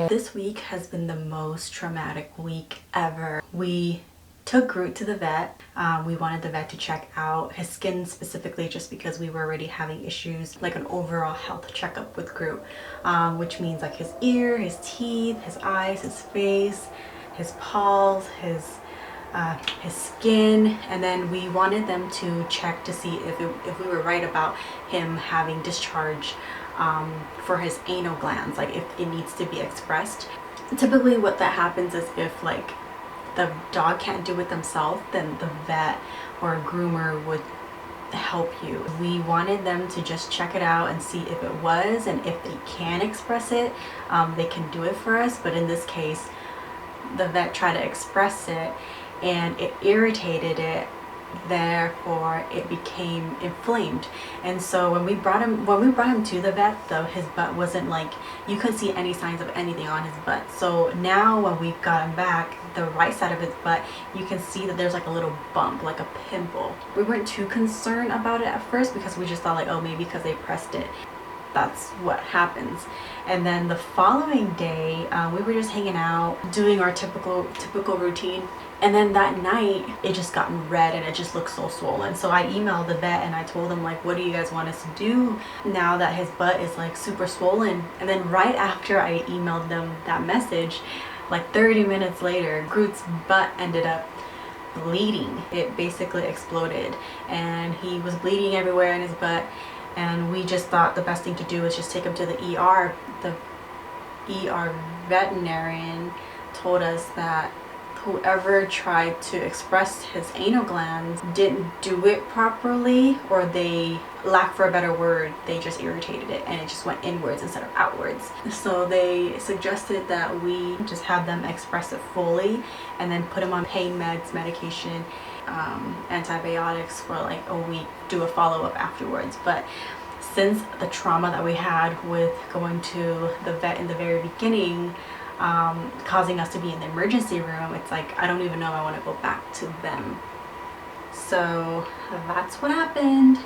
This week has been the most traumatic week ever. We took Groot to the vet. We wanted the vet to check out his skin specifically just because we were already having issues, like an overall health checkup with Groot, which means like his ear, his teeth, his eyes, his face, his paws, his skin, and then we wanted them to check to see if we were right about him having discharge for his anal glands, like if it needs to be expressed. Typically what that happens is if like the dog can't do it themselves, then the vet or a groomer would help you. We wanted them to just check it out and see if it was, and if they can express it, they can do it for us. But in this case, the vet tried to express it and it irritated it, therefore it became inflamed. And so when we brought him to the vet, though, his butt wasn't like, you couldn't see any signs of anything on his butt. So now when we got him back, the right side of his butt, you can see that there's like a little bump, like a pimple. We weren't too concerned about it at first because we just thought like, oh, maybe because they pressed it, that's what happens. And then the following day, we were just hanging out doing our typical routine, and then that night it just got red and it just looked so swollen. So I emailed the vet and I told them like, what do you guys want us to do now that his butt is like super swollen? And then right after I emailed them that message, like 30 minutes later, Groot's butt ended up bleeding. It basically exploded and he was bleeding everywhere in his butt. And we just thought the best thing to do was just take him to the ER. The ER veterinarian told us that whoever tried to express his anal glands didn't do it properly, or they, lack for a better word, they just irritated it and it just went inwards instead of outwards. So they suggested that we just have them express it fully and then put him on pain meds, medication, antibiotics for like a week, do a follow-up afterwards. But since the trauma that we had with going to the vet in the very beginning, causing us to be in the emergency room, it's like I don't even know if I want to go back to them. So that's what happened.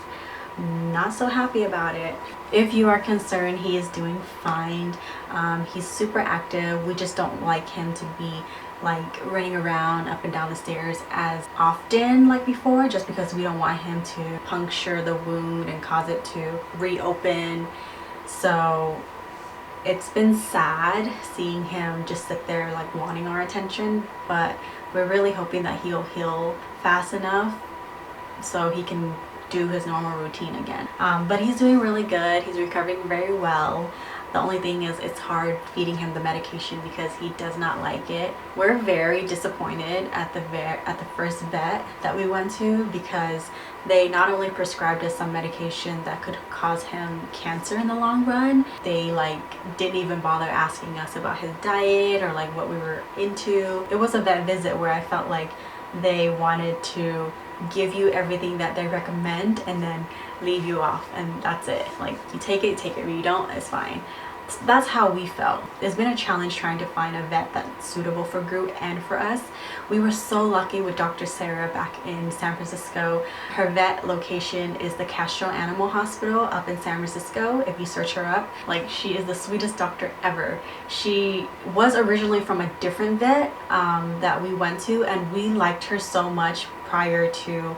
Not so happy about it. If you are concerned, he is doing fine. He's super active. We just don't like him to be like running around up and down the stairs as often like before, just because we don't want him to puncture the wound and cause it to reopen. So it's been sad seeing him just sit there like wanting our attention, but we're really hoping that he'll heal fast enough so he can do his normal routine again. But he's doing really good. He's recovering very well. The only thing is it's hard feeding him the medication because he does not like it. We're very disappointed at the first vet that we went to, because they not only prescribed us some medication that could cause him cancer in the long run, they like didn't even bother asking us about his diet or like what we were into. It was a vet visit where I felt like they wanted to give you everything that they recommend and then leave you off, and that's it. Like, you take it, if you don't, it's fine. That's how we felt. It's been a challenge trying to find a vet that's suitable for Groot and for us. We were so lucky with Dr. Sarah back in San Francisco. Her vet location is the Castro Animal Hospital up in San Francisco. If you search her up, like, she is the sweetest doctor ever. She was originally from a different vet that we went to, and we liked her so much prior to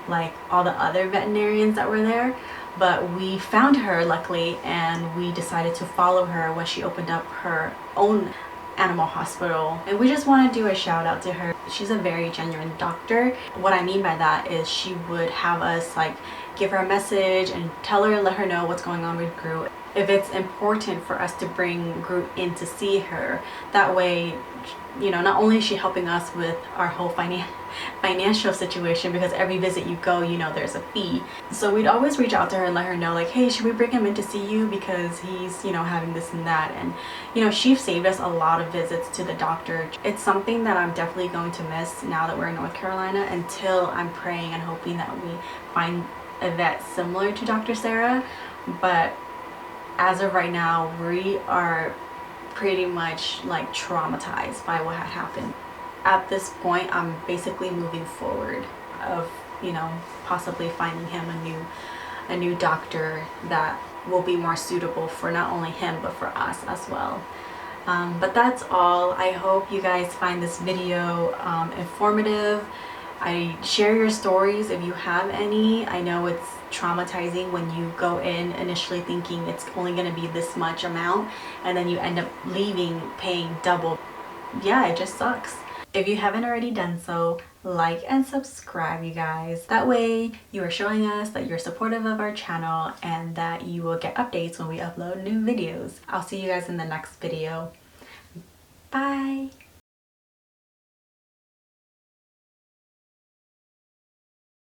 like all the other veterinarians that were there. But we found her luckily, and we decided to follow her when she opened up her own animal hospital. And we just want to do a shout out to her. She's a very genuine doctor. What I mean by that is she would have us like give her a message and let her know what's going on with Groot. If it's important for us to bring Groot in to see her, that way, you know, not only is she helping us with our whole financial situation, because every visit you go, you know, there's a fee. So we'd always reach out to her and let her know like, hey, should we bring him in to see you because he's, you know, having this and that. And, you know, she saved us a lot of visits to the doctor. It's something that I'm definitely going to miss now that we're in North Carolina, until I'm praying and hoping that we find a vet similar to Dr. Sarah. But as of right now, we are pretty much like traumatized by what had happened. At this point, I'm basically moving forward of, you know, possibly finding him a new doctor that will be more suitable for not only him but for us as well. But that's all. I hope you guys find this video informative. I share your stories if you have any. I know it's traumatizing when you go in initially thinking it's only going to be this much amount and then you end up leaving paying double. Yeah, it just sucks. If you haven't already done so, like and subscribe, you guys. That way you are showing us that you're supportive of our channel and that you will get updates when we upload new videos. I'll see you guys in the next video. Bye!